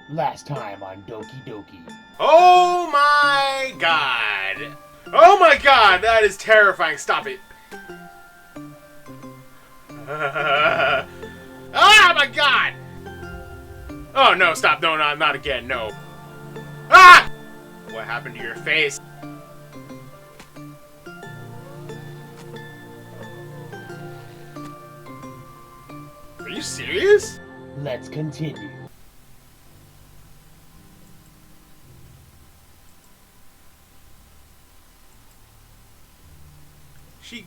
Last time on Doki Doki. Oh my god! Oh my god, that is terrifying. Stop it. Ah my god! Oh no, stop. No, not again. No. Ah! What happened to your face? Are you serious? Let's continue. She,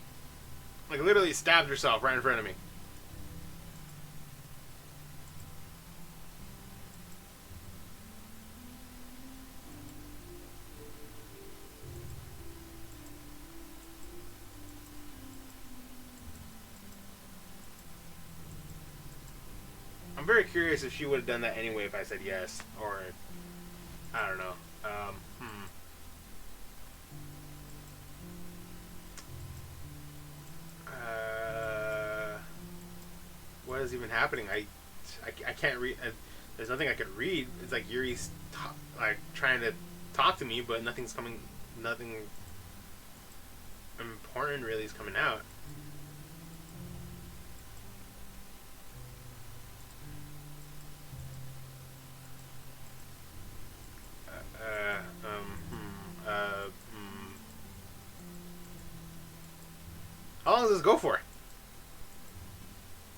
like, literally stabbed herself right in front of me. I'm very curious if she would have done that anyway if I said yes, or I don't know. What is even happening? I can't read. There's nothing I could read. It's like Yuri's like trying to talk to me, but nothing's coming. Nothing important really is coming out. How long does this go for?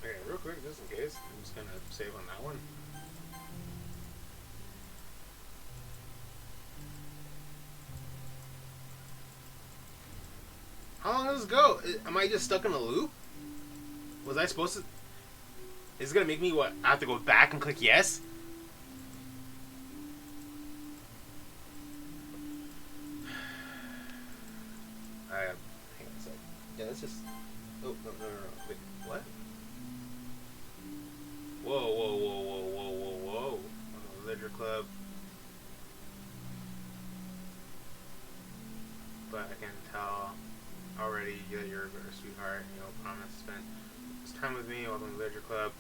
Okay, real quick, just in case, I'm just gonna save on that one. How long does this go? Am I just stuck in a loop? Was I supposed to? Is it gonna make me what? I have to go back and click yes? Hang on a sec. Yeah, let's just. Oh no. Wait, what? Whoa. Ledger Club. But I can tell already that you're a sweetheart. You know, promise to spend this time with me. Welcome to Ledger Club.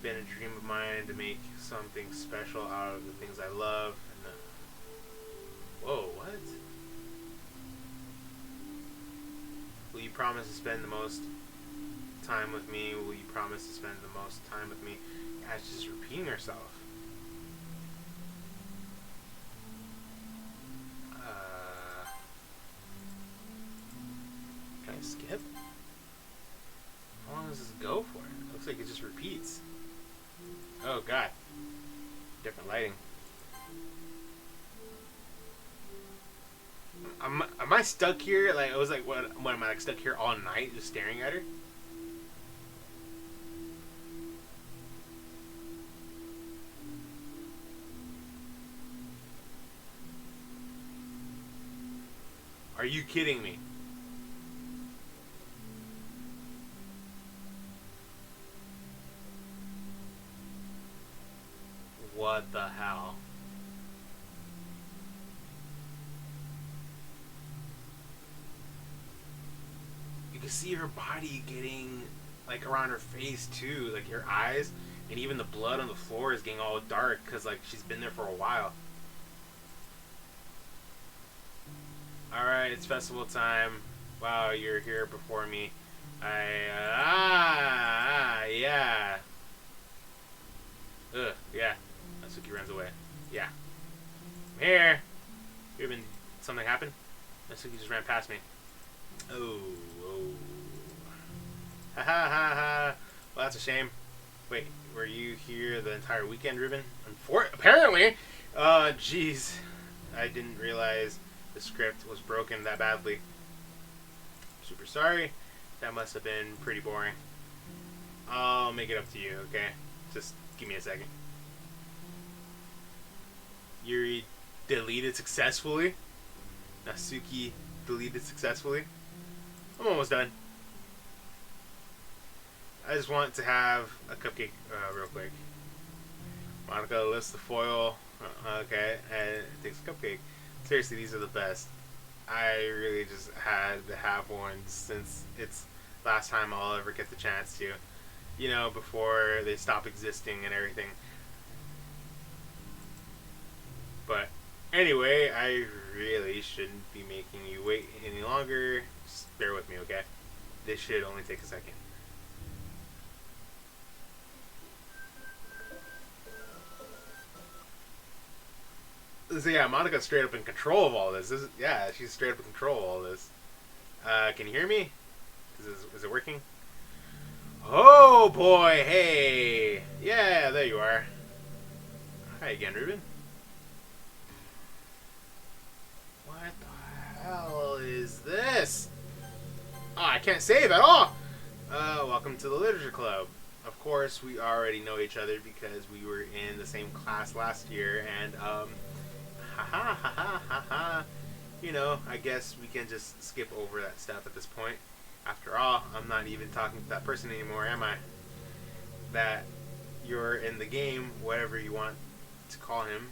Been a dream of mine to make something special out of the things I love. And, whoa, what? Will you promise to spend the most time with me? Will you promise to spend the most time with me? Yeah, it's just repeating herself. Can I skip? How long does this go for? It looks like it just repeats. Oh god. Different lighting. Am I stuck here? Like, it was like, what am I, like, stuck here all night just staring at her? Are you kidding me? What the hell? You can see her body getting, like, around her face too, like her eyes, and even the blood on the floor is getting all dark because, like, she's been there for a while. Alright, it's festival time. Wow, you're here before me. Yeah. Yeah. Natsuki runs away. Yeah. I'm here. Something happened? Natsuki just ran past me. Oh. Ha ha ha ha. Well, that's a shame. Wait, were you here the entire weekend, Ruben? Apparently. Jeez. I didn't realize the script was broken that badly. Super sorry. That must have been pretty boring. I'll make it up to you, okay? Just give me a second. Yuri deleted successfully. Natsuki deleted successfully. I'm almost done. I just want to have a cupcake real quick. Monica lifts the foil. Okay, and it takes a cupcake. Seriously, these are the best. I really just had to have one since it's last time I'll ever get the chance to. You know, before they stop existing and everything. Anyway, I really shouldn't be making you wait any longer. Just bear with me, okay? This should only take a second. So yeah, Monica's straight up in control of all this. Yeah, she's straight up in control of all this. Can you hear me? Is it working? Oh boy, hey! Yeah, there you are. Hi again, Ruben. What the hell is this? Oh, I can't save at all! Welcome to the Literature Club. Of course, we already know each other because we were in the same class last year, and, ha ha ha ha ha ha. You know, I guess we can just skip over that stuff at this point. After all, I'm not even talking to that person anymore, am I? That you're in the game, whatever you want to call him.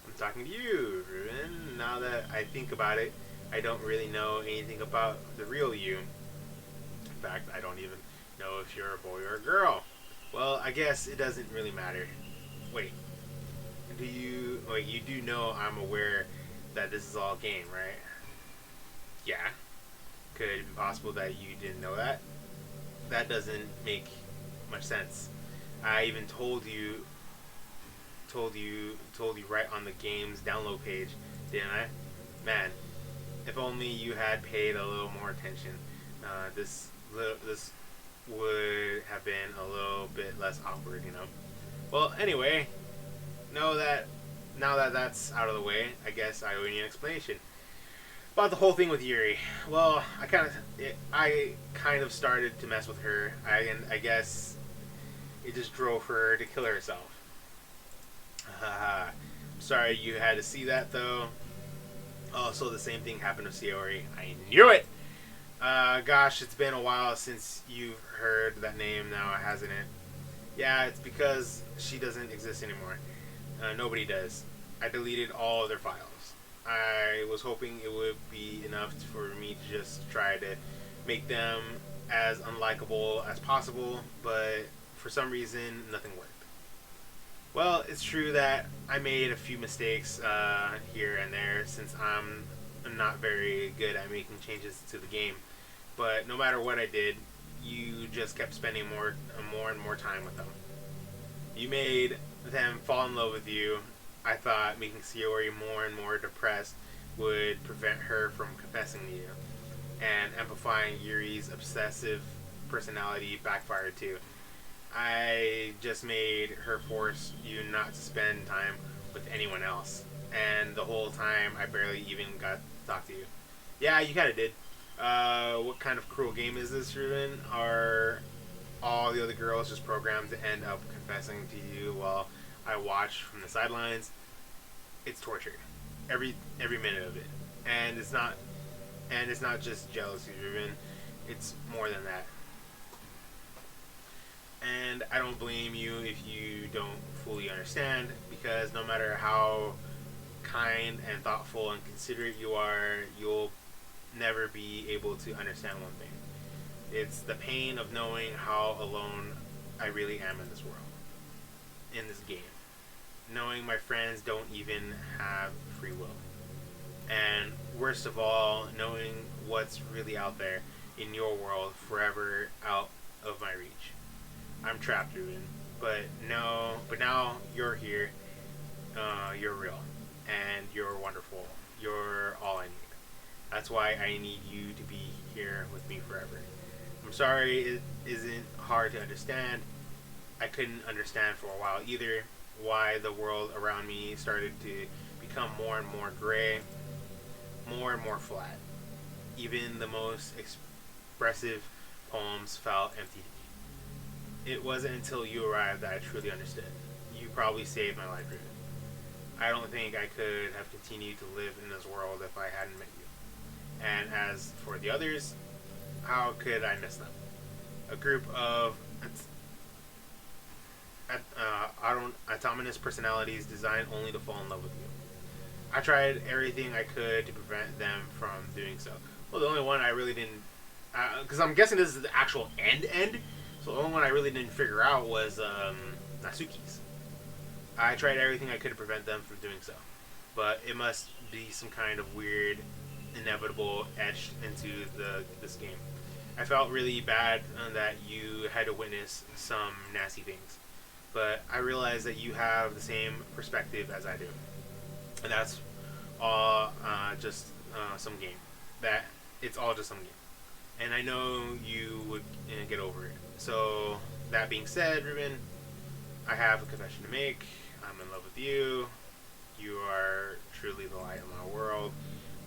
I'm talking to you, Ruben. Now that I think about it, I don't really know anything about the real you. In fact, I don't even know if you're a boy or a girl. Well, I guess it doesn't really matter. Wait, you do know I'm aware that this is all a game, right? Yeah. Could it be possible that you didn't know that? That doesn't make much sense. I even told you right on the game's download page, didn't I? Man, if only you had paid a little more attention, this would have been a little bit less awkward, you know. Well, anyway, now that that's out of the way, I guess I owe you an explanation about the whole thing with Yuri. Well, I kind of started to mess with her. I guess it just drove her to kill herself. I'm sorry you had to see that, though. Also, the same thing happened to Sayori. I knew it! Gosh, it's been a while since you've heard that name now, hasn't it? Yeah, it's because she doesn't exist anymore. Nobody does. I deleted all of their files. I was hoping it would be enough for me to just try to make them as unlikable as possible, but for some reason, nothing worked. Well, it's true that I made a few mistakes here and there since I'm not very good at making changes to the game. But no matter what I did, you just kept spending more and more time with them. You made them fall in love with you. I thought making Sayori more and more depressed would prevent her from confessing to you. And amplifying Yuri's obsessive personality backfired too. I just made her force you not to spend time with anyone else. And the whole time, I barely even got to talk to you. Yeah, you kind of did. What kind of cruel game is this, Ruben? Are all the other girls just programmed to end up confessing to you while I watch from the sidelines? It's torture. Every minute of it. And it's not just jealousy, Ruben. It's more than that. And I don't blame you if you don't fully understand, because no matter how kind and thoughtful and considerate you are, you'll never be able to understand one thing. It's the pain of knowing how alone I really am in this world, in this game. Knowing my friends don't even have free will. And worst of all, knowing what's really out there in your world forever out of my reach. I'm trapped, Ruben. But now you're here. You're real. And you're wonderful. You're all I need. That's why I need you to be here with me forever. I'm sorry it isn't hard to understand. I couldn't understand for a while either why the world around me started to become more and more gray, more and more flat. Even the most expressive poems felt empty to me. It wasn't until you arrived that I truly understood. You probably saved my life, Ruben. I don't think I could have continued to live in this world if I hadn't met you. And as for the others, how could I miss them? A group of autonomous personalities designed only to fall in love with you. I tried everything I could to prevent them from doing so. Well, the only one I really didn't... Because I'm guessing this is the actual end. So the only one I really didn't figure out was Natsuki's. I tried everything I could to prevent them from doing so. but it must be some kind of weird, inevitable etched into this game. I felt really bad that you had to witness some nasty things, but I realized that you have the same perspective as I do, and that's all just some game. That it's all just some game, and I know you would get over it. So that being said, Ruben, I have a confession to make. I'm in love with you. You are truly the light of my world.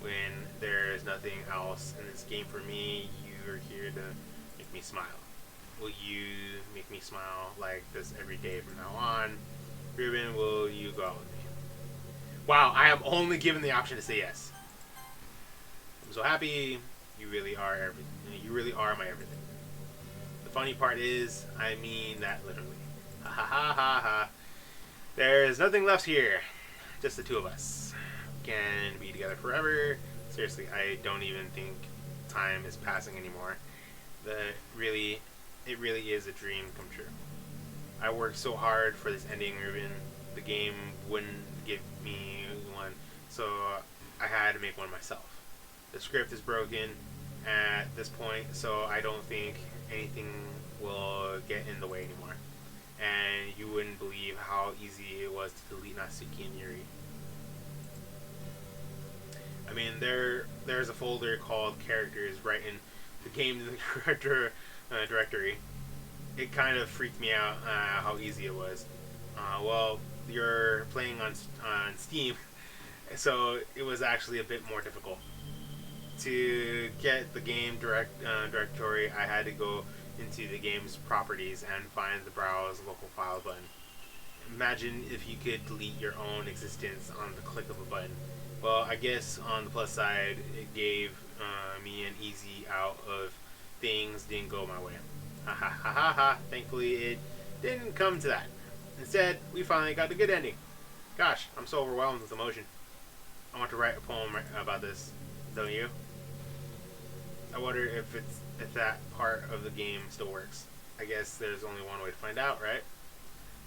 When there is nothing else in this game for me, you are here to make me smile. Will you make me smile like this every day from now on? Ruben, will you go out with me? Wow, I am only given the option to say yes. I'm so happy. You really are everything. You really are my everything. The funny part is, I mean that literally. Ha ha ha ha ha. There's nothing left here. Just the two of us. We can be together forever. Seriously, I don't even think time is passing anymore. It really is a dream come true. I worked so hard for this ending, Ruben. The game wouldn't give me one, so I had to make one myself. The script is broken at this point, so I don't think anything will get in the way anymore. And you wouldn't believe how easy it was to delete Natsuki and Yuri. I mean, there's a folder called characters right in the game directory. It kind of freaked me out how easy it was. Well, you're playing on Steam, so it was actually a bit more difficult. To get the game directory, I had to go into the game's properties and find the browse local file button. Imagine if you could delete your own existence on the click of a button. Well, I guess on the plus side, it gave me an easy out of things didn't go my way. Ha ha ha ha ha. Thankfully, it didn't come to that. Instead, we finally got the good ending. Gosh, I'm so overwhelmed with emotion. I want to write a poem about this, don't you? I wonder if that part of the game still works. I guess there's only one way to find out, right?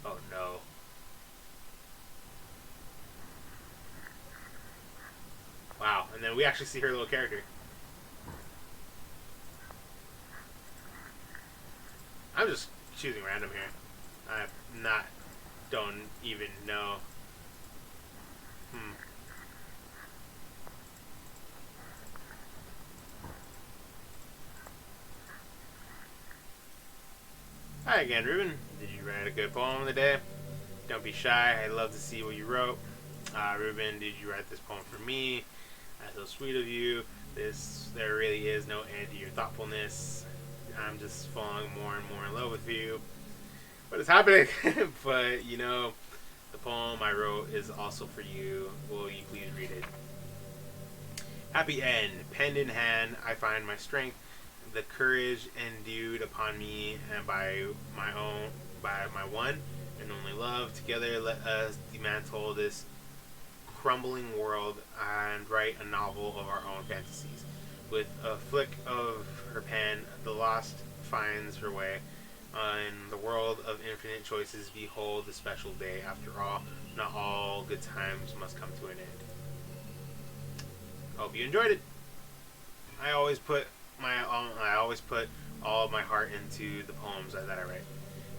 Oh no. Wow, and then we actually see her little character. I'm just choosing random here. Don't even know. Hi again, Ruben. Did you write a good poem today? Don't be shy. I'd love to see what you wrote. Ruben, did you write this poem for me? That's so sweet of you. There really is no end to your thoughtfulness. I'm just falling more and more in love with you. What is happening? But, the poem I wrote is also for you. Will you please read it? Happy end. Pen in hand, I find my strength, the courage endued upon me, and by my one and only love. Together, let us dismantle this crumbling world and write a novel of our own fantasies. With a flick of her pen, the lost finds her way. In the world of infinite choices, behold the special day. After all, not all good times must come to an end. Hope you enjoyed it. I always put all of my heart into the poems that I write.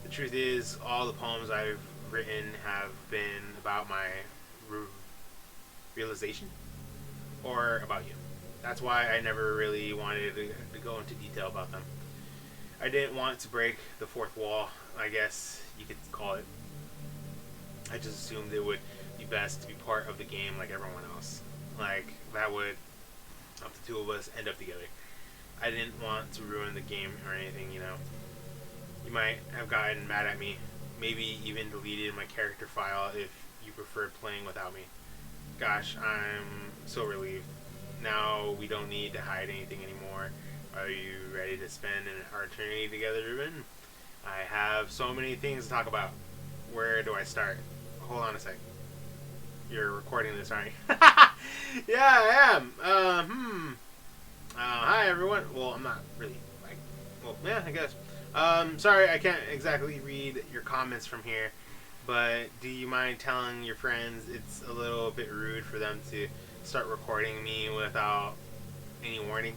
The truth is, all the poems I've written have been about my realization or about you. That's why I never really wanted to go into detail about them. I didn't want to break the fourth wall, I guess you could call it. I just assumed it would be best to be part of the game like everyone else. Like, that would help the two of us end up together. I didn't want to ruin the game or anything, You might have gotten mad at me, maybe even deleted my character file if you preferred playing without me. Gosh, I'm so relieved. Now we don't need to hide anything anymore. Are you ready to spend our eternity together, Ruben? I have so many things to talk about. Where do I start? Hold on a sec. You're recording this, aren't you? Yeah, I am. Hi, everyone. Well, I'm not really, I guess. Sorry, I can't exactly read your comments from here. But do you mind telling your friends it's a little bit rude for them to start recording me without any warning?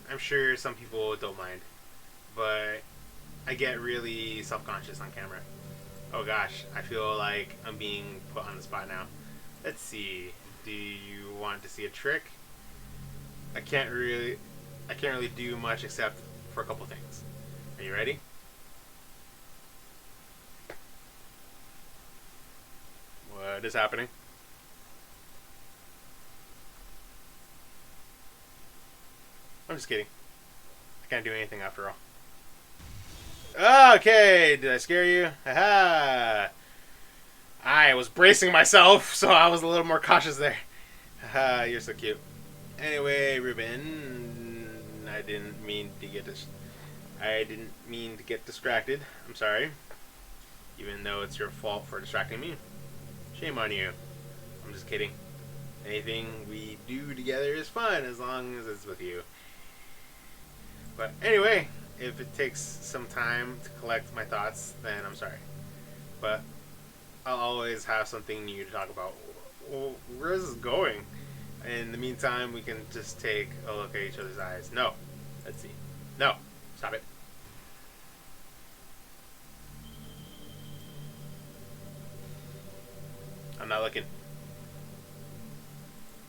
I'm sure some people don't mind, but I get really self-conscious on camera. Oh gosh, I feel like I'm being put on the spot now. Let's see. Do you want to see a trick? I can't really do much except for a couple things. Are you ready? What is happening? I'm just kidding. I can't do anything after all. Okay, did I scare you? Haha. I was bracing myself, so I was a little more cautious there. Haha, you're so cute. Anyway, Ruben, I didn't mean to get distracted. I'm sorry. Even though it's your fault for distracting me. Shame on you. I'm just kidding. Anything we do together is fun as long as it's with you. But anyway, if it takes some time to collect my thoughts, then I'm sorry. But I'll always have something new to talk about. Well, where is this going? In the meantime, we can just take a look at each other's eyes. No. Let's see. No. Stop it. I'm not looking.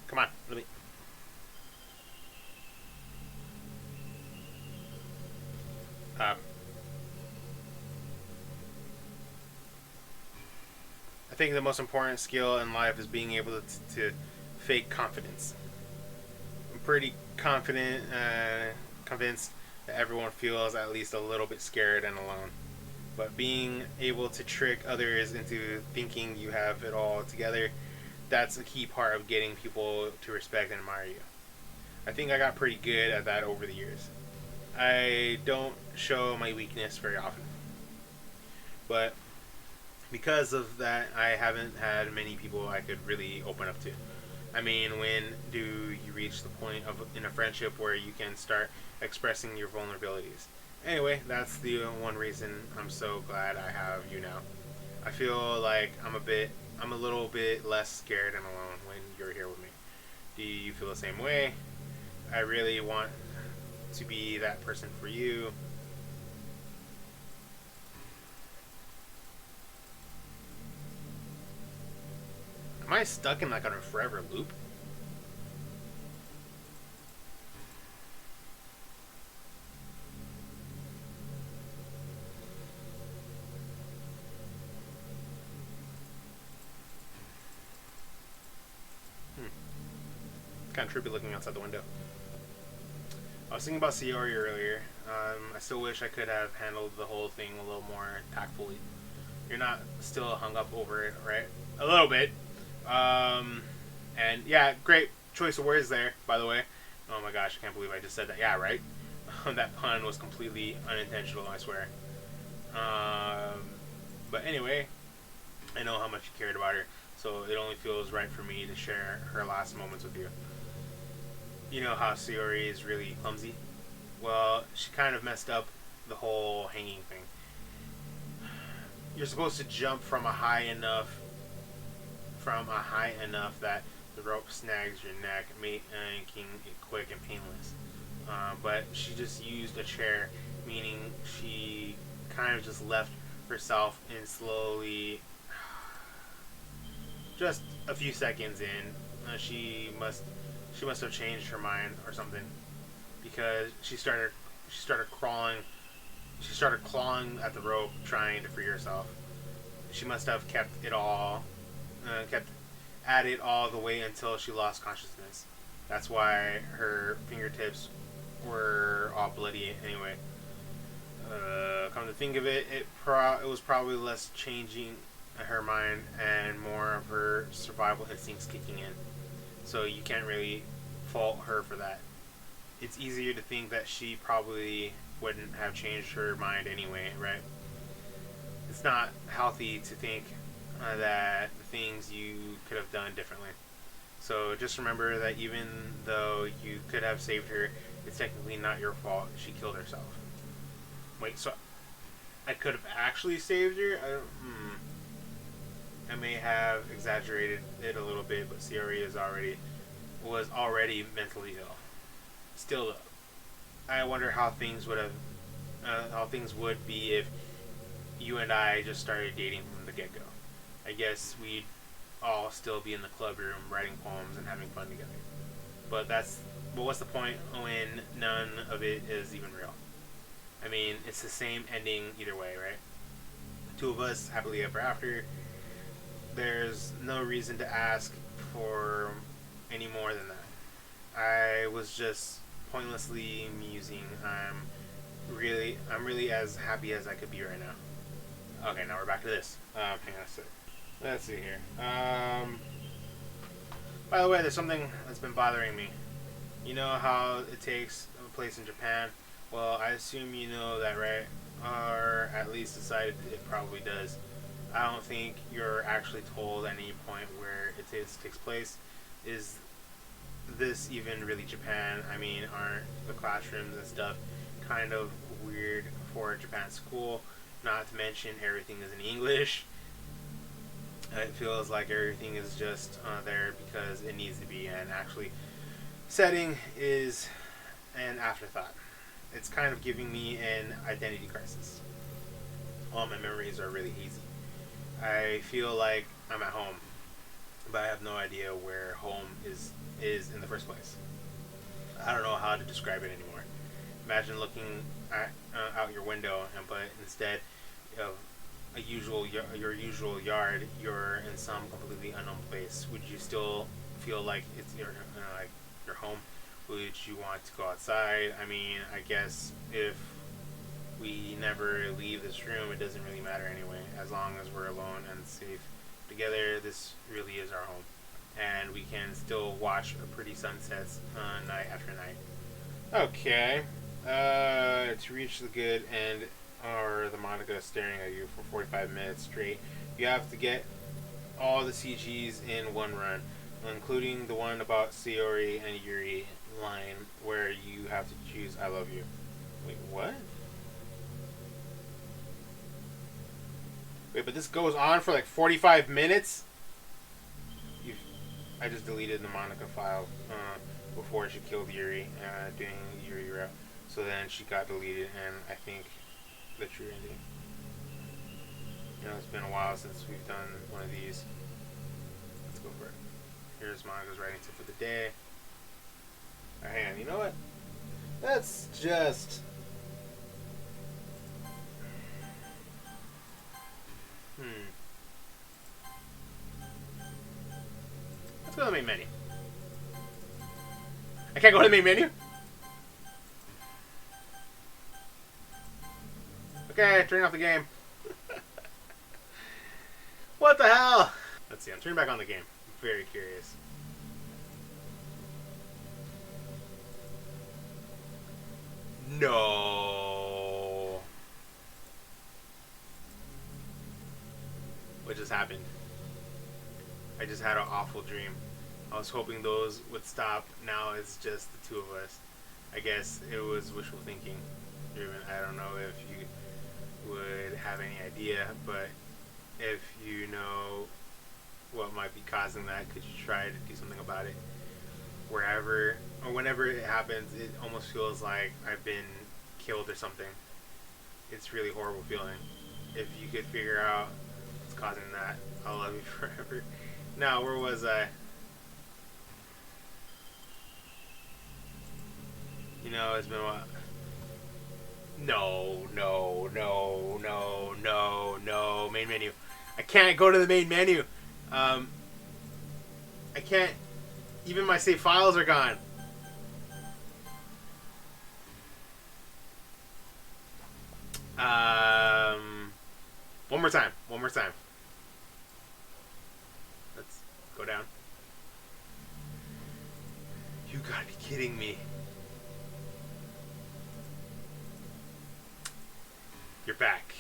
Come on. Let me. I think the most important skill in life is being able to fake confidence. I'm pretty convinced that everyone feels at least a little bit scared and alone. But being able to trick others into thinking you have it all together, that's a key part of getting people to respect and admire you. I think I got pretty good at that over the years. I don't show my weakness very often. But because of that, I haven't had many people I could really open up to. I mean, when do you reach the point of in a friendship where you can start expressing your vulnerabilities? Anyway, that's the one reason I'm so glad I have you now. I feel like I'm a little bit less scared and alone when you're here with me. Do you feel the same way? I really want to be that person for you. Am I stuck in like on a forever loop? Kind of trippy looking outside the window. I was thinking about Sayori earlier. I still wish I could have handled the whole thing a little more tactfully. You're not still hung up over it, right? A little bit. And yeah, great choice of words there, by the way. Oh my gosh, I can't believe I just said that. Yeah, right? That pun was completely unintentional, I swear. But anyway, I know how much you cared about her, so it only feels right for me to share her last moments with you. You know how Sayori is really clumsy? Well, she kind of messed up the whole hanging thing. You're supposed to jump from a high enough that the rope snags your neck, making it quick and painless. But she just used a chair, meaning she kind of just left herself in slowly. Just a few seconds in, she must have changed her mind or something, because she started crawling. She started clawing at the rope, trying to free herself. She must have kept at it all the way until she lost consciousness. That's why her fingertips were all bloody anyway. Come to think of it, it was probably less changing her mind and more of her survival instincts kicking in. So you can't really fault her for that. It's easier to think that she probably wouldn't have changed her mind anyway, right? It's not healthy to think that the things you could have done differently. So just remember that even though you could have saved her, it's technically not your fault. She killed herself. Wait, so I could have actually saved her? I may have exaggerated it a little bit, but Sayori was already mentally ill. Still though, I wonder how things would be if you and I just started dating from the get go. I guess we'd all still be in the club room writing poems and having fun together. But what's the point when none of it is even real? I mean, it's the same ending either way, right? Two of us happily ever after. There's no reason to ask for any more than that. I was just pointlessly musing. I'm really as happy as I could be right now. Okay, now we're back to this. Hang on a sec. Let's see here. By the way, there's something that's been bothering me. You know how it takes a place in Japan? Well, I assume you know that, right? Or at least decided it probably does. I don't think you're actually told at any point where it takes place. Is this even really Japan? I mean, aren't the classrooms and stuff kind of weird for a Japan school? Not to mention everything is in English. It feels like everything is just there because it needs to be, and actually setting is an afterthought. It's kind of giving me an identity crisis. All my memories are really hazy. I feel like I'm at home, but I have no idea where home is in the first place. I don't know how to describe it anymore. Imagine looking out your window, but instead of your usual yard, you're in some completely unknown place. Would you still feel like it's your home? Would you want to go outside? I mean, I guess if we never leave this room, it doesn't really matter anyway. As long as we're alone and safe together, this really is our home. And we can still watch pretty sunsets night after night. Okay. To reach the good end, or the manga staring at you for 45 minutes straight, you have to get all the CGs in one run, including the one about Sayori and Yuri line where you have to choose I love you. Wait, what? Wait, but this goes on for like 45 minutes? I just deleted the Monica file before she killed Yuri, doing Yuri route. So then she got deleted, and I think the true ending. You know, it's been a while since we've done one of these. Let's go for it. Here's Monica's writing tip for the day. Alright, hang on. You know what? Let's just... Let's go to the main menu. I can't go to the main menu? Okay, turning off the game. What the hell? Let's see, I'm turning back on the game. I'm very curious. No. What just happened? I just had an awful dream. I was hoping those would stop. Now it's just the two of us. I guess it was wishful thinking. I don't know if you would have any idea, but if you know what might be causing that, could you try to do something about it? Wherever or whenever it happens, it almost feels like I've been killed or something. It's really horrible feeling. If you could figure out what's causing that, I'll love you forever. Now, where was I? You know, it's been a while. No. Main menu. I can't go to the main menu. I can't. Even my save files are gone. One more time. Let's go down. You gotta be kidding me. You're back.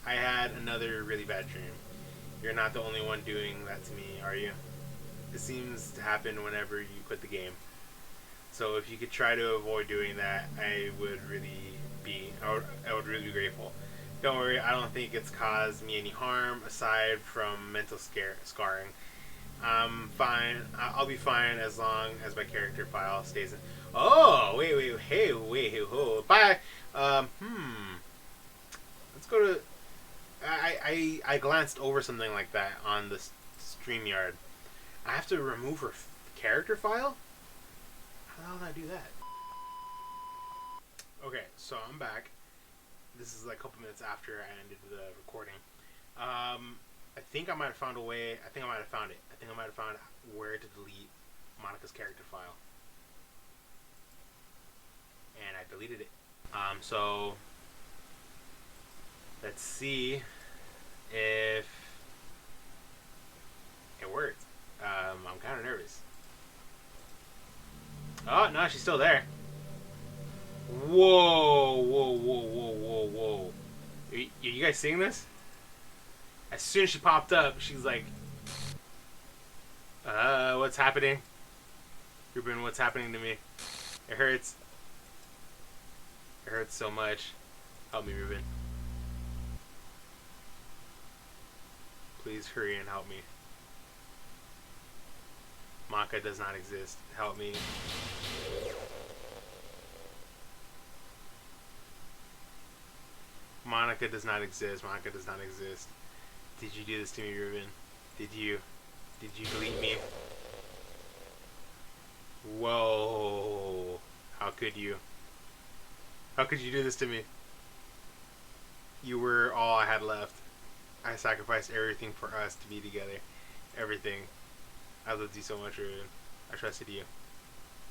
I had another really bad dream. You're not the only one doing that to me, are you? It seems to happen whenever you quit the game. So if you could try to avoid doing that, I would really be grateful. Don't worry, I don't think it's caused me any harm aside from mental scarring. I'm fine. I'll be fine as long as my character file stays in. Oh, wait, bye. Let's go to. I glanced over something like that on the StreamYard. I have to remove her character file? How the hell did I do that? Okay, so I'm back. This is like a couple minutes after I ended the recording. I think I might have found a way. I think I might have found it. I think I might have found where to delete Monica's character file. And I deleted it. So let's see if it worked. I'm kind of nervous. Oh, no, she's still there. Whoa. Are you guys seeing this? As soon as she popped up, she's like, what's happening? Ruben, what's happening to me? It hurts. It hurts so much. Help me, Ruben. Please hurry and help me. Monica does not exist. Help me. Monica does not exist. Monica does not exist. Did you do this to me, Ruben? Did you delete me? Whoa. How could you? How could you do this to me? You were all I had left. I sacrificed everything for us to be together. Everything. I loved you so much, Ruben. I trusted you.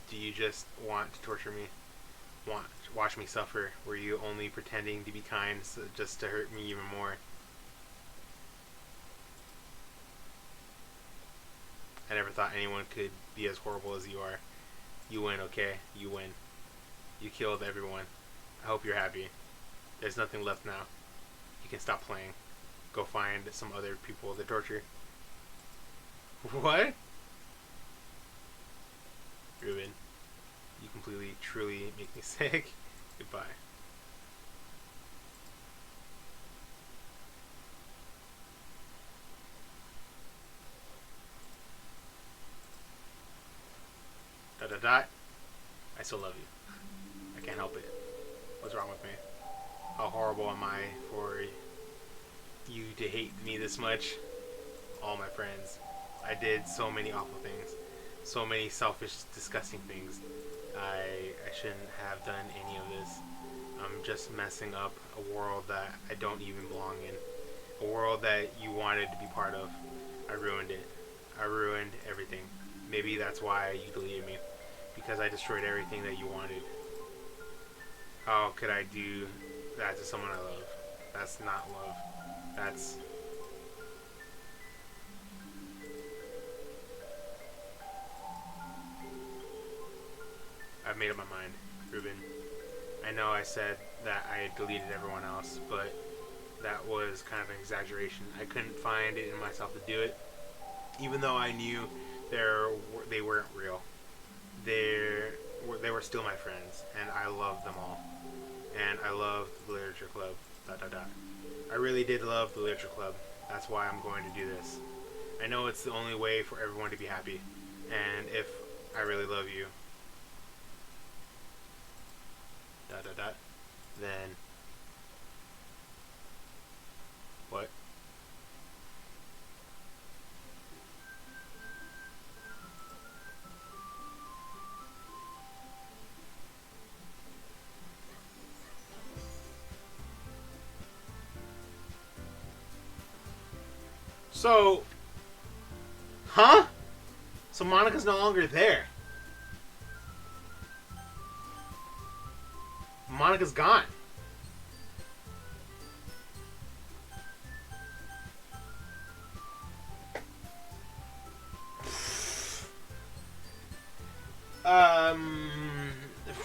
Do you just want to torture me? Watch me suffer? Were you only pretending to be kind just to hurt me even more? I never thought anyone could be as horrible as you are. You win, okay? You win. You killed everyone. I hope you're happy. There's nothing left now. You can stop playing. Go find some other people to torture. What? Ruben, you completely, truly make me sick. Goodbye. I still love you. I can't help it. What's wrong with me? How horrible am I for you to hate me this much? All my friends. I did so many awful things. So many selfish, disgusting things. I shouldn't have done any of this. I'm just messing up a world that I don't even belong in. A world that you wanted to be part of. I ruined it. I ruined everything. Maybe that's why you deleted me. Because I destroyed everything that you wanted. How could I do that to someone I love? That's not love. That's... I've made up my mind, Ruben. I know I said that I deleted everyone else, but that was kind of an exaggeration. I couldn't find it in myself to do it, even though I knew they weren't real. They were still my friends, and I loved them all. And I loved the literature club. I really did love the literature club. That's why I'm going to do this. I know it's the only way for everyone to be happy. And if I really love you, then what? So, huh? So Monica's no longer there. Monica's gone.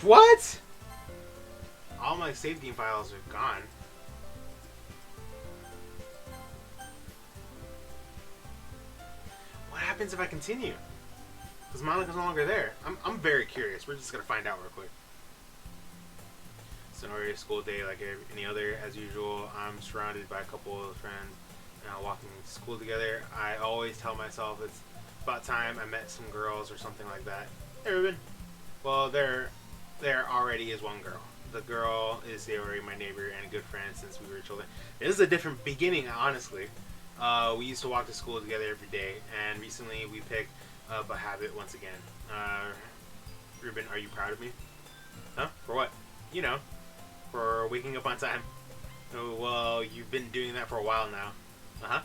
What? All my save game files are gone. What happens if I continue? Because Monica's no longer there. I'm very curious. We're just going to find out real quick. It's an already school day like any other. As usual, I'm surrounded by a couple of friends walking to school together. I always tell myself it's about time I met some girls or something like that. Hey, Ruben. Well, there already is one girl. The girl is Sayori, my neighbor and a good friend since we were children. This is a different beginning, honestly. We used to walk to school together every day, and recently we picked up a habit once again. Ruben, are you proud of me? Huh? For what? You know, for waking up on time. Oh, well, you've been doing that for a while now. Uh-huh.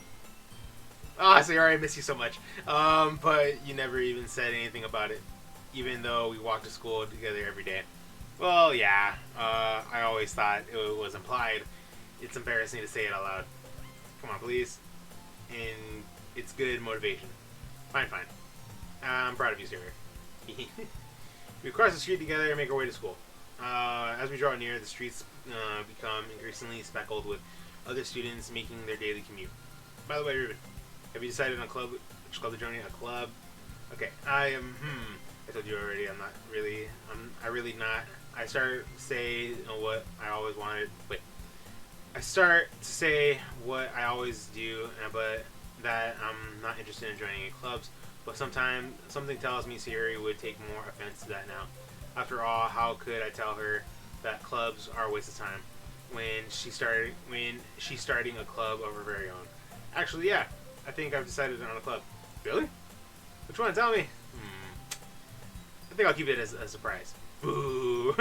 Oh, Sayori, I miss you so much. But you never even said anything about it, even though we walked to school together every day. Well, yeah, I always thought it was implied. It's embarrassing to say it out loud. Come on, please. And it's good motivation. Fine. I'm proud of you, Sarah. We cross the street together and make our way to school. As we draw near, the streets become increasingly speckled with other students making their daily commute. By the way, Ruben, have you decided on which club to join? A club? Okay, I am, I told you already, I really not. I start to say what I always wanted. Wait. I start to say what I always do, but that I'm not interested in joining any clubs. But sometimes something tells me Siri would take more offense to that now. After all, how could I tell her that clubs are a waste of time when she's starting a club of her very own? Actually, yeah, I think I've decided on a club. Really? Which one? Tell me. I think I'll keep it as a surprise. Boo!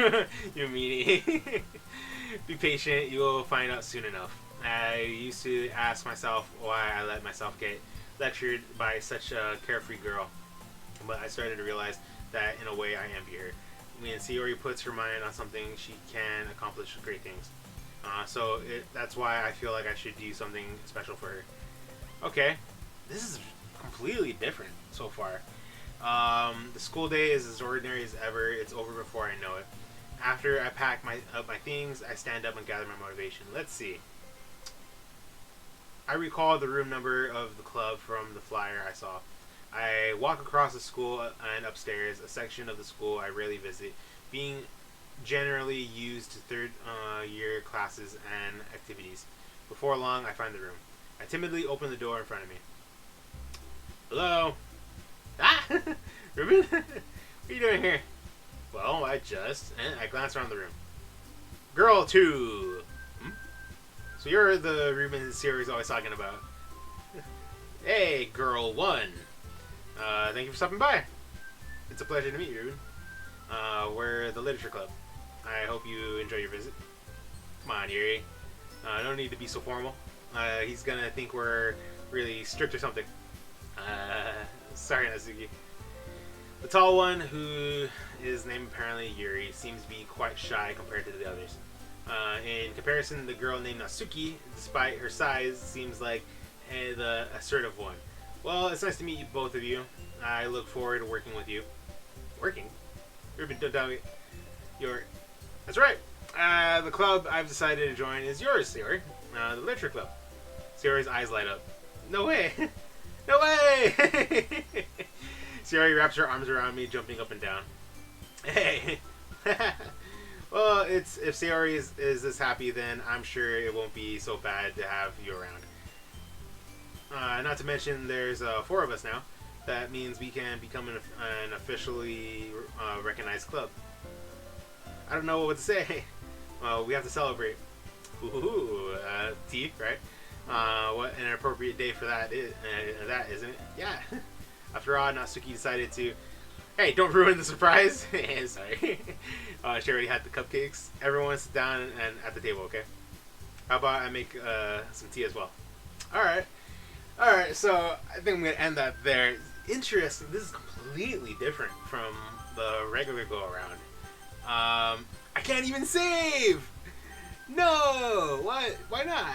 You meanie. Be patient. You will find out soon enough. I used to ask myself why I let myself get lectured by such a carefree girl, but I started to realize that in a way I envy her. When Sayori puts her mind on something, she can accomplish great things. That's why I feel like I should do something special for her. Okay, this is completely different so far. The school day is as ordinary as ever. It's over before I know it. After I pack up my things, I stand up and gather my motivation. Let's see. I recall the room number of the club from the flyer I saw. I walk across the school and upstairs, a section of the school I rarely visit, being generally used to third-year classes and activities. Before long, I find the room. I timidly open the door in front of me. Hello? Ah! Ruben? What are you doing here? Well, I glance around the room. Girl 2! So you're the Ruben series always talking about. Hey, girl 1. Thank you for stopping by. It's a pleasure to meet you, Ruben. We're the Literature Club. I hope you enjoy your visit. Come on, Yuri. No need to be so formal. He's gonna think we're really strict or something. Sorry, Natsuki. The tall one, who is named apparently Yuri, seems to be quite shy compared to the others. In comparison, the girl named Natsuki, despite her size, seems like the assertive one. Well, it's nice to meet you, both of you. I look forward to working with you. Working? Ruben, don't tell me. That's right. The club I've decided to join is yours, Sayori. The Literature Club. Sayori's eyes light up. No way! No way! Sayori wraps her arms around me, jumping up and down. Hey! Well, if Sayori is this happy, then I'm sure it won't be so bad to have you around. Not to mention, there's 4 of us now. That means we can become an officially recognized club. I don't know what to say. Well, we have to celebrate. Ooh, tea, right? What an appropriate day for that isn't it? Yeah. After all, Natsuki decided to... Hey, don't ruin the surprise. Sorry. She already had the cupcakes. Everyone sit down and at the table, okay? How about I make some tea as well? Alright, so I think I'm going to end that there. Interesting. This is completely different from the regular go-around. I can't even save! No! What? Why not?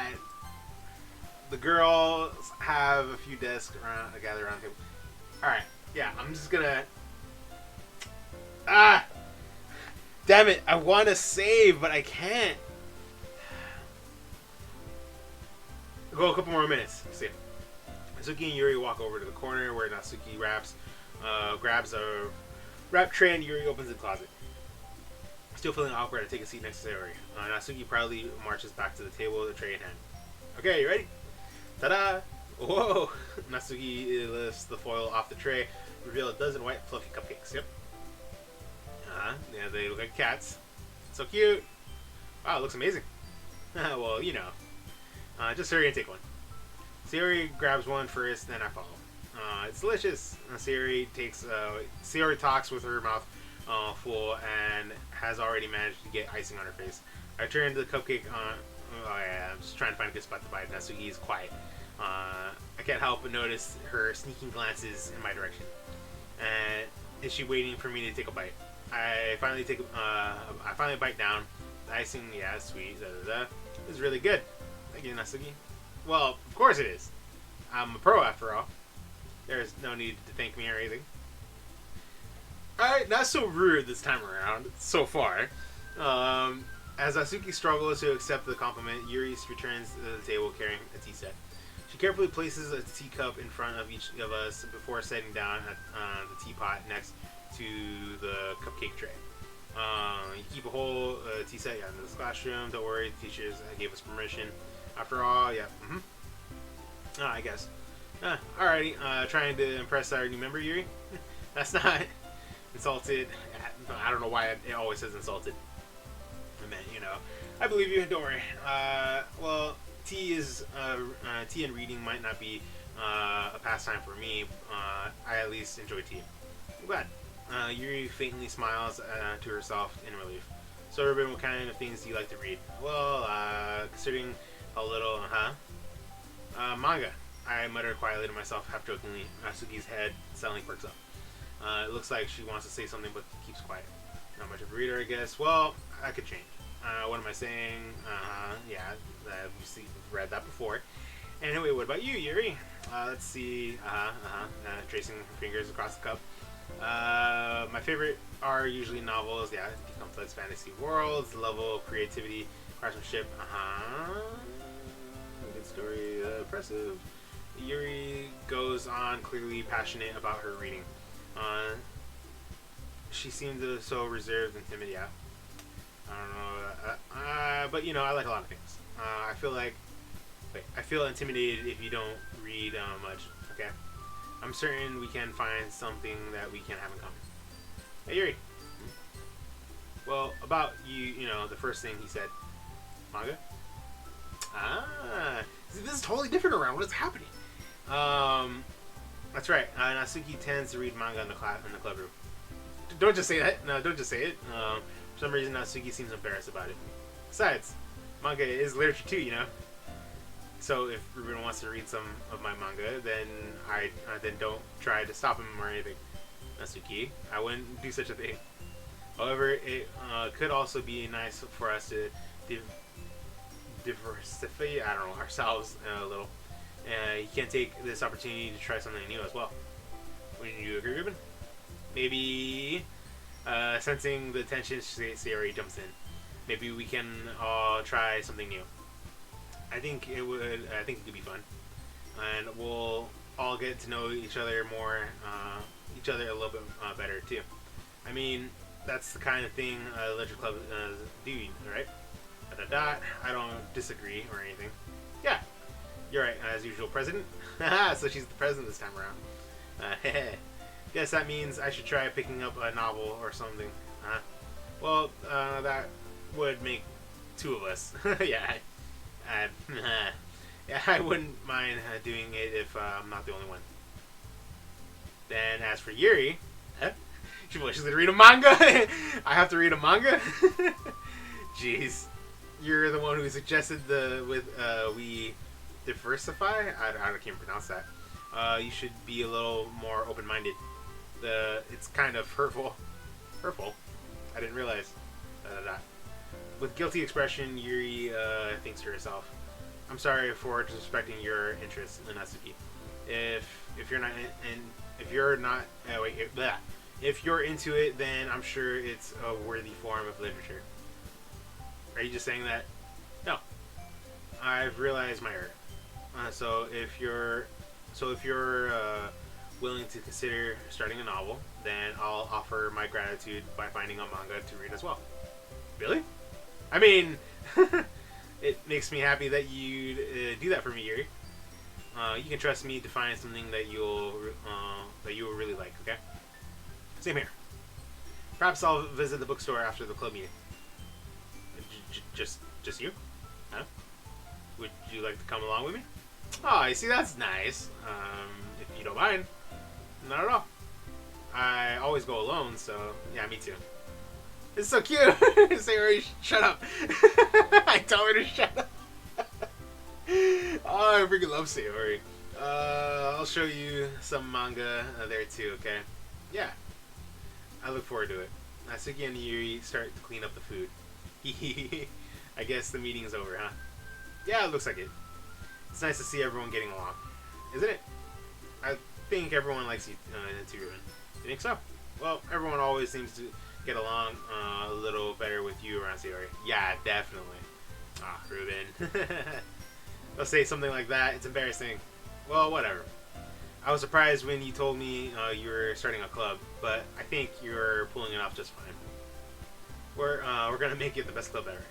The girls have a few desks gathered around the table. Alright, yeah, I'm just gonna... Ah! Damn it, I want to save, but I can't. Go a couple more minutes. Let's see. Natsuki and Yuri walk over to the corner where Natsuki grabs a wrap tray and Yuri opens the closet. Still feeling awkward, I take a seat next to Sayori. Natsuki proudly marches back to the table with a tray in hand. Okay, you ready? Ta-da! Whoa! Natsuki lifts the foil off the tray, reveal a dozen white fluffy cupcakes. Yep. Yeah, they look like cats. So cute! Wow, it looks amazing. Well, you know. Just hurry and take one. Sayori grabs one first, then I follow. It's delicious. Sayori talks with her mouth full and has already managed to get icing on her face. I turn the cupcake on. Oh yeah, I'm just trying to find a good spot to bite. Natsuki is quiet. I can't help but notice her sneaking glances in my direction. Is she waiting for me to take a bite? I finally bite down. The icing, yeah, it's sweet. It's really good. Thank you, Natsuki. Well, of course it is. I'm a pro after all. There's no need to thank me or anything. Alright, not so rude this time around, so far. As Natsuki struggles to accept the compliment, Yuri returns to the table carrying a tea set. She carefully places a teacup in front of each of us before setting down at the teapot next to the cupcake tray. You keep a whole tea set in this classroom. Don't worry, the teachers gave us permission. After all, yeah. I guess. Alrighty, trying to impress our new member, Yuri. That's not insulted. I don't know why it always says insulted. I meant, you know. I believe you. Don't worry. Well, tea and reading might not be a pastime for me. I at least enjoy tea. I'm glad. Yuri faintly smiles to herself in relief. So, Ruben, what kind of things do you like to read? Well, considering a little, manga. I muttered quietly to myself, half jokingly. Natsuki's head suddenly perks up. It looks like she wants to say something, but keeps quiet. Not much of a reader, I guess. Well, I could change. What am I saying? Yeah, we've read that before. Anyway, what about you, Yuri? Let's see. Tracing fingers across the cup. My favorite are usually novels. Yeah, complex fantasy worlds, level of creativity, craftsmanship. Good story. Impressive. Yuri goes on, clearly passionate about her reading. She seemed so reserved and timid. Yeah, I don't know. But you know, I like a lot of things. I feel intimidated if you don't read much. Okay, I'm certain we can find something that we can have in common. Hey, Yuri. Well, about you, you know, the first thing he said. Manga? This is totally different around. What is happening? That's right. Natsuki tends to read manga in the club room. Don't just say that. No, don't just say it. For some reason, Natsuki seems embarrassed about it. Besides, manga is literature too, you know. So if Ruben wants to read some of my manga, then I don't try to stop him or anything. Natsuki, I wouldn't do such a thing. However, it could also be nice for us to diversify, ourselves a little. You can take this opportunity to try something new as well. Wouldn't you agree, Ruben? Maybe, sensing the tension, Sayori jumps in. Maybe we can all try something new. I think it could be fun, and we'll all get to know each other more, a little bit better too. I mean, that's the kind of thing literature club do, right? I don't disagree or anything. Yeah, you're right. As usual, president. So she's the president this time around. Guess that means I should try picking up a novel or something. Well, that would make two of us. Yeah. Yeah, I wouldn't mind doing it if I'm not the only one. Then, as for Yuri, she's gonna read a manga. I have to read a manga. Jeez, you're the one who suggested we diversify. I can't pronounce that. You should be a little more open-minded. It's kind of hurtful. Hurtful. I didn't realize. With guilty expression, Yuri thinks to herself, "I'm sorry for disrespecting your interests in Natsuki. If you're into it, then I'm sure it's a worthy form of literature." Are you just saying that? No. I've realized my error. So if you're willing to consider starting a novel, then I'll offer my gratitude by finding a manga to read as well. Really? I mean, it makes me happy that you do that for me, Yuri. You can trust me to find something that you'll really like. Okay. Same here. Perhaps I'll visit the bookstore after the club meeting. Just you? Huh? Would you like to come along with me? Oh, you see, that's nice. If you don't mind. Not at all. I always go alone, so yeah, me too. It's so cute. Sayori, shut up. I told her to shut up. Oh, I freaking love Sayori. I'll show you some manga there too, okay? Yeah. I look forward to it. Natsuki and Yuri start to clean up the food. I guess the meeting is over, huh? Yeah, it looks like it. It's nice to see everyone getting along. Isn't it? I think everyone likes you too, Ruben. You think so? Well, everyone always seems to get along a little better with you around Sayori. Yeah, definitely. Ah, Ruben. Let's say something like that. It's embarrassing. Well, whatever. I was surprised when you told me you were starting a club, but I think you're pulling it off just fine. We're gonna make it the best club ever.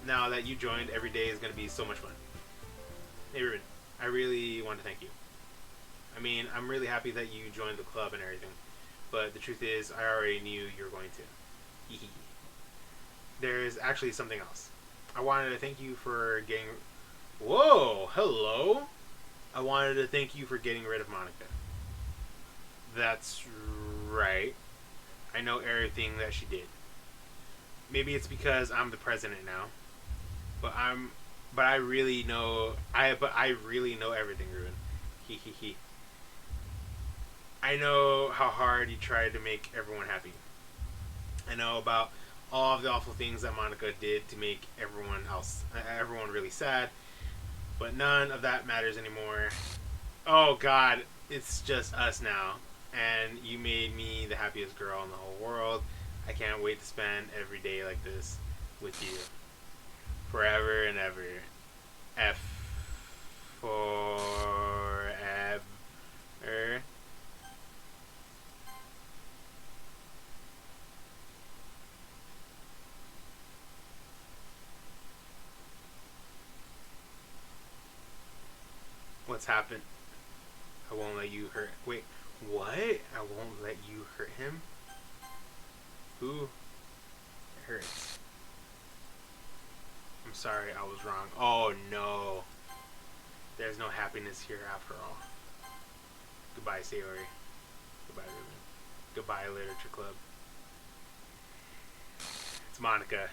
Now that you joined, every day is gonna be so much fun. Hey, Ruben, I really want to thank you. I mean, I'm really happy that you joined the club and everything, but the truth is, I already knew you were going to. There's actually something else. I wanted to thank you for getting... Whoa, hello? I wanted to thank you for getting rid of Monica. That's right. I know everything that she did. Maybe it's because I'm the president now, but I really know everything, Ruben. He. I know how hard you tried to make everyone happy. I know about all of the awful things that Monica did to make everyone really sad, but none of that matters anymore. Oh God, it's just us now, and you made me the happiest girl in the whole world. I can't wait to spend every day like this with you, forever and ever. Forever. What's happened? I won't let you hurt. Wait, what? I won't let you hurt him? Who? It hurts. I'm sorry, I was wrong. Oh no. There's no happiness here after all. Goodbye, Sayori. Goodbye, Ruben. Goodbye, Literature Club. It's Monica.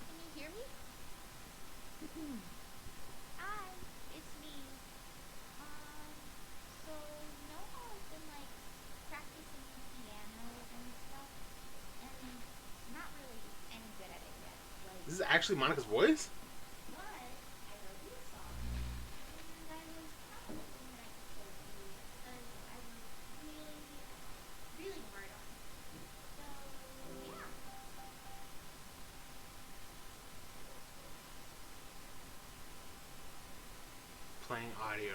Can you hear me? Hi, it's me. So you know how I've been like practicing piano and stuff, and not really any good at it yet. Like, This is actually Monica's voice? but I wrote you a song, and I was kind of hoping that I could show it to you because I worked really, really hard on it. So yeah. Playing audio.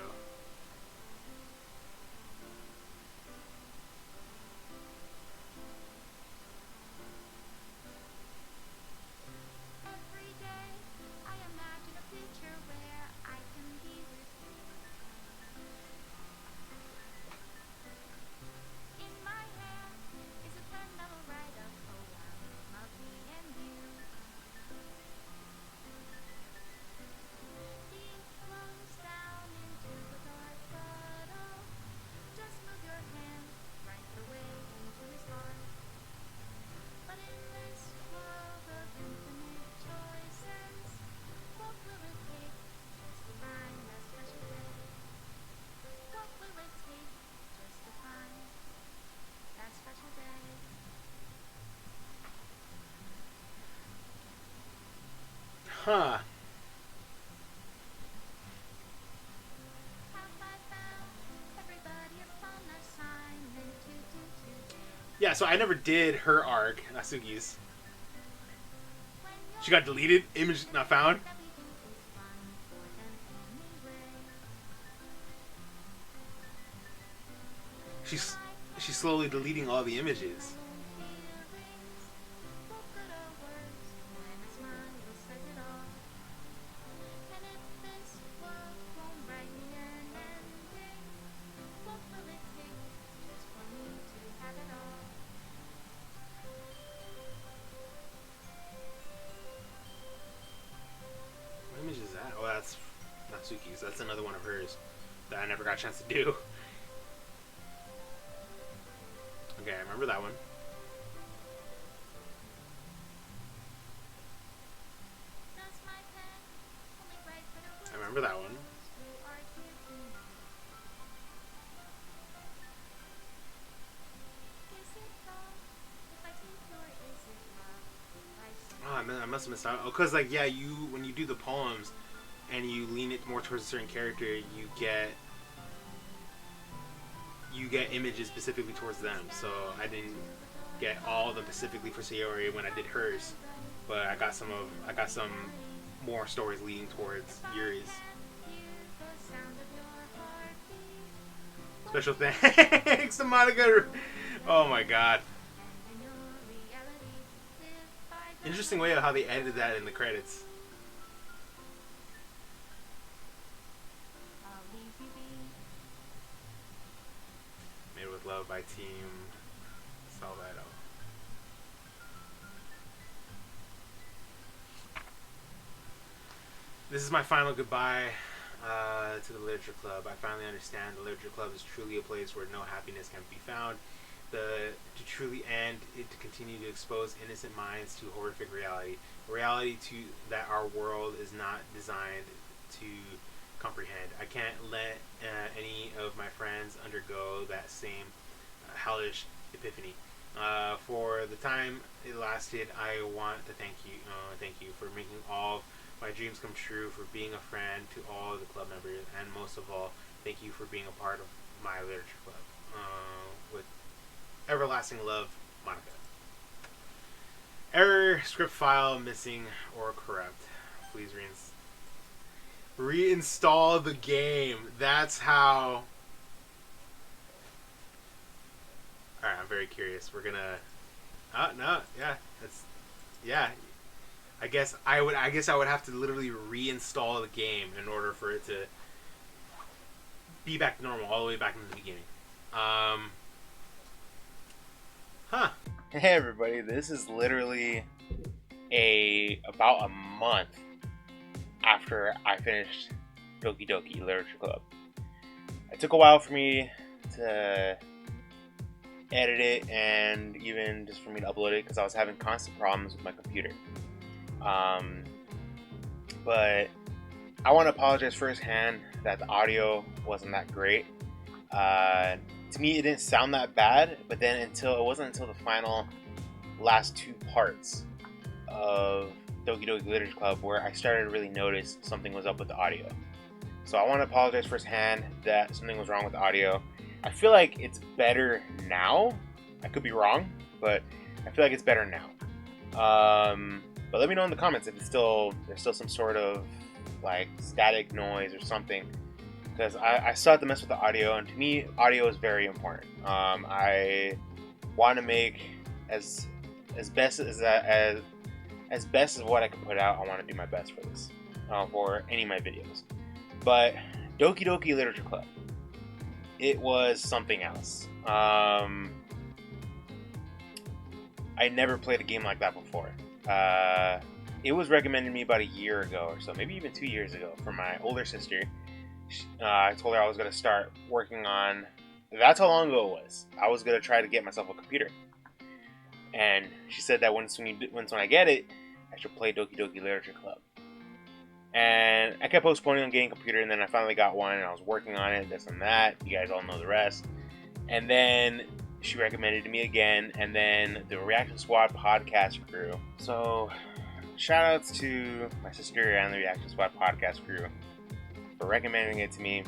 Every day I imagine a picture where I can be with you. In my hand is a pen that will write a poem of me and you. He flows down into the dark puddle. Just move your hand right the way into his heart. But in this world of infinite choices, what will it take just to find that special day? What will it take just to find that special day? Huh. Have I found everybody upon assignment to do today? Yeah, so I never did her arc, Natsuki's. When She got deleted, image not found. that we do is fun. She's slowly deleting all the images. What image is that? Oh, that's Natsuki's. That's another one of hers that I never got a chance to do. Okay, I remember that one. I remember that one. Oh, I must have missed out. Oh, cause like yeah, when you do the poems and you lean it more towards a certain character, you get images specifically towards them. So I didn't get all of them specifically for Sayori when I did hers, but I got some more stories leading towards Yuri's. Special thanks to Monica. Oh my god. Interesting way of how they edited that in the credits. Made with Love by Team Salvado. This is my final goodbye to the Literature Club. I finally understand the Literature Club is truly a place where no happiness can be found. To truly end, it to continue to expose innocent minds to horrific reality. Reality that our world is not designed to comprehend. I can't let any of my friends undergo that same hellish epiphany. For the time it lasted, I want to thank you for making all my dreams come true, for being a friend to all the club members, and most of all, thank you for being a part of my literature club. With everlasting love, Monica. Error, script file missing or corrupt. Please reinstall the game. That's how. Alright, I'm very curious. We're gonna. No, yeah, that's. Yeah. I guess I would have to literally reinstall the game in order for it to be back to normal, all the way back into the beginning. Hey everybody, this is literally about a month after I finished Doki Doki Literature Club. It took a while for me to edit it and even just for me to upload it because I was having constant problems with my computer. But I want to apologize firsthand that the audio wasn't that great. To me, it didn't sound that bad, but then it wasn't until the final last two parts of Doki Doki Literature Club where I started to really notice something was up with the audio. So I want to apologize firsthand that something was wrong with the audio. I feel like it's better now. I could be wrong, but I feel like it's better now. But let me know in the comments if there's still some sort of like static noise or something, because I still have to mess with the audio, and to me, audio is very important. I want to make as best as what I can put out. I want to do my best for this, for any of my videos. But Doki Doki Literature Club, it was something else. I never played a game like that before. It was recommended to me about a year ago or so, maybe even 2 years ago, from my older sister. I told her I was going to start working on. That's how long ago it was. I was going to try to get myself a computer, and she said that when I get it, I should play Doki Doki Literature Club. And I kept postponing on getting a computer, and then I finally got one, and I was working on it, this and that. You guys all know the rest. And then she recommended it to me again, and then the Reaction Squad podcast crew. So, shout outs to my sister and the Reaction Squad podcast crew for recommending it to me.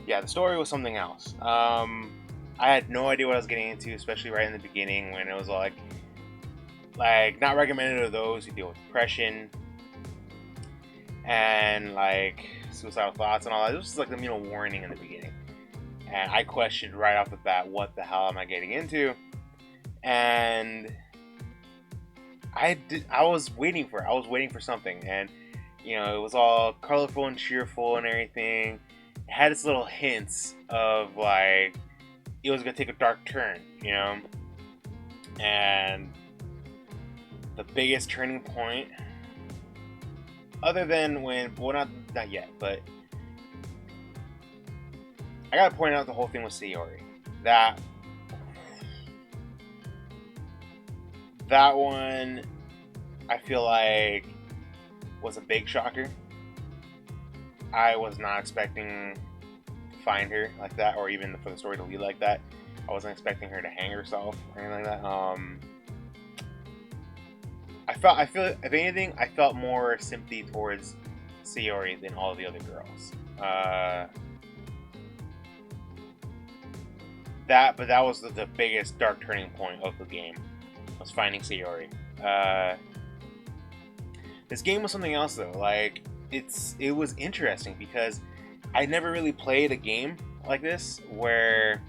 Yeah, the story was something else. I had no idea what I was getting into, especially right in the beginning when it was like not recommended to those who deal with depression and like suicidal thoughts and all that. It was just like the warning in the beginning. and I questioned right off the bat, what the hell am I getting into? And I was waiting for it. I was waiting for something, and it was all colorful and cheerful and everything. It had its little hints of like it was gonna take a dark turn, and the biggest turning point, other than not yet, but I gotta point out the whole thing with Sayori. That one, I feel like, was a big shocker. I was not expecting to find her like that, or even for the story to lead like that. I wasn't expecting her to hang herself or anything like that. I feel, if anything, I felt more sympathy towards Sayori than all the other girls. But that was the biggest dark turning point of the game, was finding Sayori. This game was something else though. Like it was interesting because I never really played a game like this where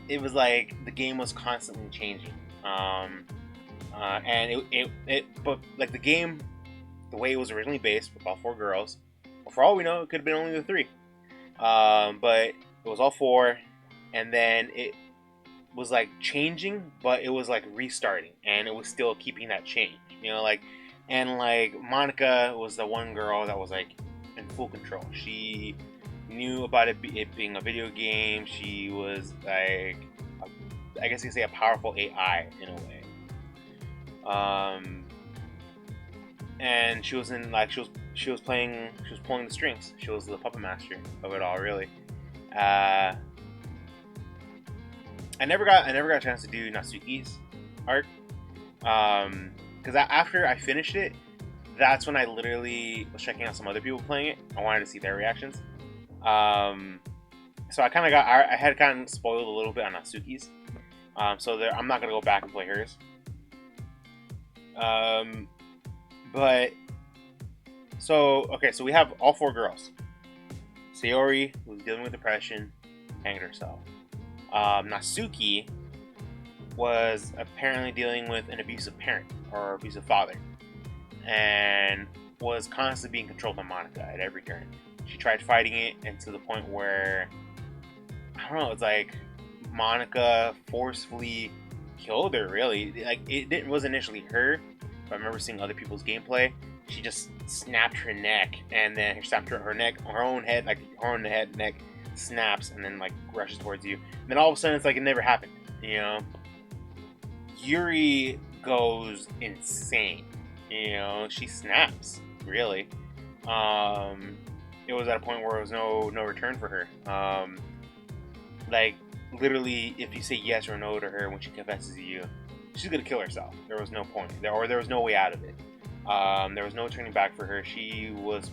it was like the game was constantly changing. And but like the game, the way it was originally based, with all 4 girls. Well, for all we know, it could have been only the 3. But it was all 4, and then it was like changing, but it was like restarting, and it was still keeping that change. And like Monica was the one girl that was like in full control. She knew about it being a video game. She was like, I guess you could say, a powerful AI in a way. And she was pulling the strings. She was the puppet master of it all, really. I never got a chance to do Natsuki's arc. Because after I finished it, that's when I literally was checking out some other people playing it. I wanted to see their reactions. So I had gotten spoiled a little bit on Natsuki's. So I'm not gonna go back and play hers. So we have all 4 girls. Sayori, who's dealing with depression, hanged herself. Natsuki was apparently dealing with an abusive parent or abusive father, and was constantly being controlled by Monica at every turn. She tried fighting it, and to the point where, I don't know, it's like Monica forcefully killed her. Really, like it was initially her, but I remember seeing other people's gameplay. She just snapped her neck, and then snapped her neck, her own head, like her own head, neck snaps, and then like rushes towards you. And then all of a sudden, it's like it never happened. Yuri goes insane. She snaps. Really. It was at a point where there was no return for her. Like literally, if you say yes or no to her when she confesses to you, she's gonna kill herself. There was no point, there was no way out of it. There was no turning back for her. It was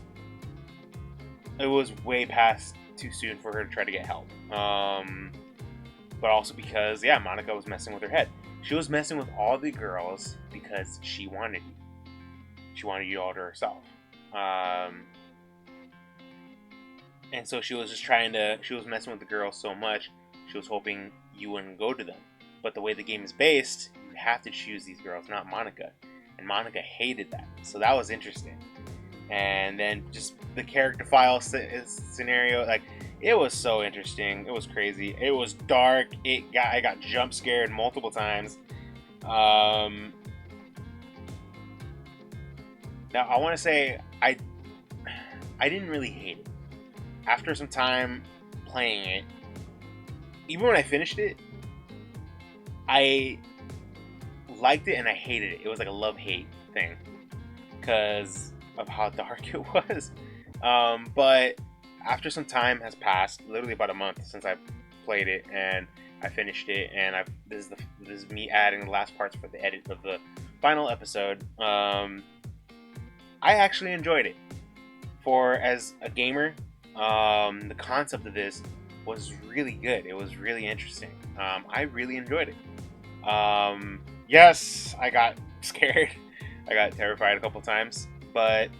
way past too soon for her to try to get help. But also because, Monica was messing with her head. She was messing with all the girls because she wanted you. She wanted you all to herself. And so she was messing with the girls so much, she was hoping you wouldn't go to them. But the way the game is based, you have to choose these girls, not Monica. And Monica hated that. So that was interesting. And then just the character file scenario, like, it was so interesting. It was crazy. It was dark. I got jump scared multiple times. Now I want to say I didn't really hate it. After some time playing it, even when I finished it, I liked it and I hated it. It was like a love-hate thing because of how dark it was. But after some time has passed, literally about a month since I played it and I finished it, and this is me adding the last parts for the edit of the final episode. I actually enjoyed it. As a gamer, the concept of this was really good. It was really interesting. I really enjoyed it. Yes, I got scared. I got terrified a couple times, but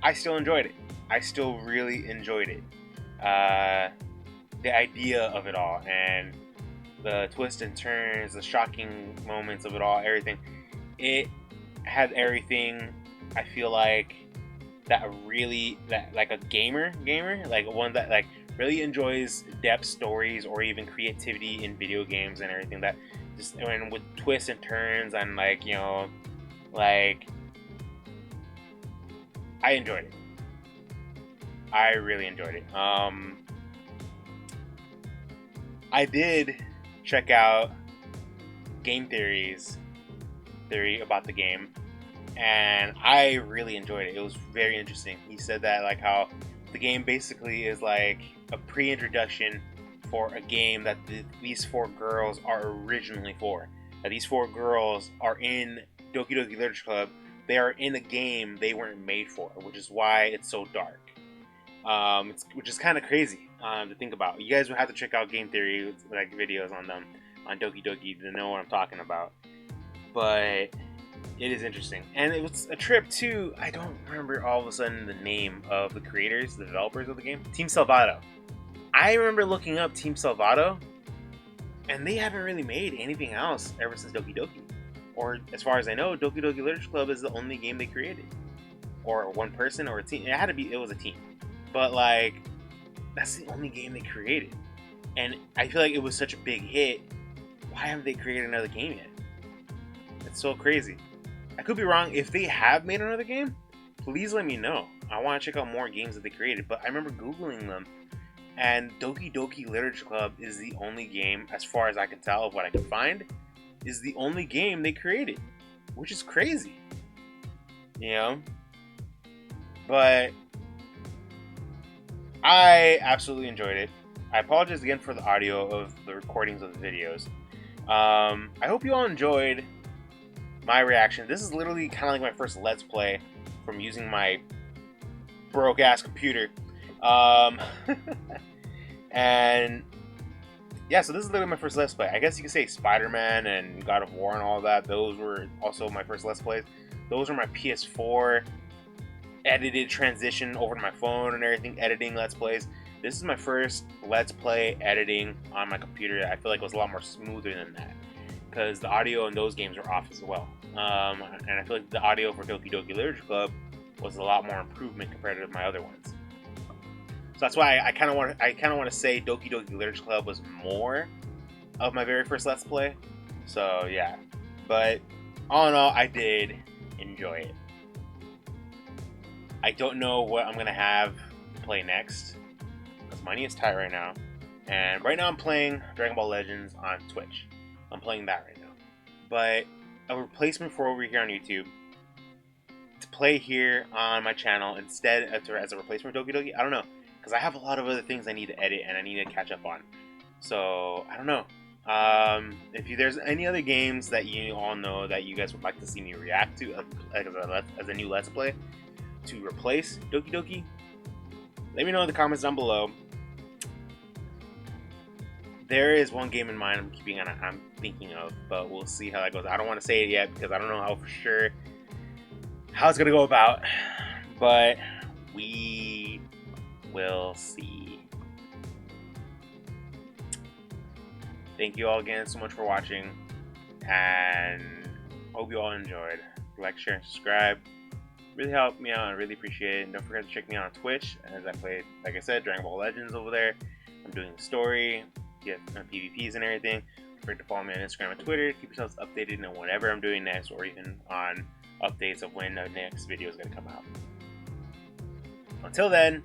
I still enjoyed it. I still really enjoyed it. the idea of it all and the twists and turns, the shocking moments of it all, everything. It had everything. I feel like that like a gamer, like one that like really enjoys depth stories or even creativity in video games and everything, that just, and with twists and turns, and like, you know, like, I enjoyed it. I really enjoyed it. I did check out Game Theory's theory about the game, and I really enjoyed it. It was very interesting. He said that like how the game basically is like a pre-introduction for a game that these 4 girls are originally for. That these 4 girls are in Doki Doki Literature Club. They are in a game they weren't made for, which is why it's so dark. Which is kind of crazy to think about. You guys will have to check out Game Theory, like videos on them on Doki Doki, to know what I'm talking about. But it is interesting, and it was a trip to, I don't remember all of a sudden the name of the creators, the developers of the game, Team Salvato. I remember looking up Team Salvato, and they haven't really made anything else ever since Doki Doki. Or as far as I know, Doki Doki Literature Club is the only game they created, or one person or a team. It was a team, but like, that's the only game they created, and I feel like it was such a big hit. Why haven't they created another game yet? It's so crazy. I could be wrong. If they have made another game, please let me know. I want to check out more games that they created. But I remember Googling them, and Doki Doki Literature Club is the only game, as far as I can tell of what I can find, is the only game they created, which is crazy. You know? But I absolutely enjoyed it. I apologize again for the audio of the recordings of the videos. I hope you all enjoyed my reaction. This is literally kind of like my first Let's Play from using my broke-ass computer. And yeah, so this is literally my first Let's Play. I guess you could say Spider-Man and God of War and all that. Those were also my first Let's Plays. Those are my PS4 edited transition over to my phone and everything, editing Let's Plays. This is my first Let's Play editing on my computer. I feel like it was a lot more smoother than that, because the audio in those games are off as well. And I feel like the audio for Doki Doki Literature Club was a lot more improvement compared to my other ones. So that's why I kind of want to say Doki Doki Literature Club was more of my very first Let's Play. So yeah, but all in all, I did enjoy it. I don't know what I'm gonna have to play next, because money is tight right now. And right now I'm playing Dragon Ball Legends on Twitch. I'm playing that right now. But a replacement for over here on YouTube, to play here on my channel instead as a replacement for Doki Doki, I don't know. Because I have a lot of other things I need to edit and I need to catch up on. So, I don't know. If there's any other games that you all know that you guys would like to see me react to as a new Let's Play to replace Doki Doki, let me know in the comments down below. There is one game in mind I'm thinking of, but we'll see how that goes. I don't want to say it yet because I don't know how for sure how it's gonna go about, but we will see. Thank you all again so much for watching, and hope you all enjoyed. Like, share, and subscribe. Really helped me out. I really appreciate it. And don't forget to check me out on Twitch, as I play, like I said, Dragon Ball Legends over there. I'm doing the story, get PvPs and everything. Don't forget to follow me on Instagram and Twitter. Keep yourselves updated on whatever I'm doing next, or even on updates of when the next video is going to come out. Until then,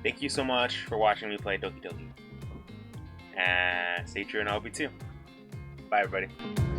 thank you so much for watching me play Doki Doki. And stay true and I hope you too. Bye, everybody.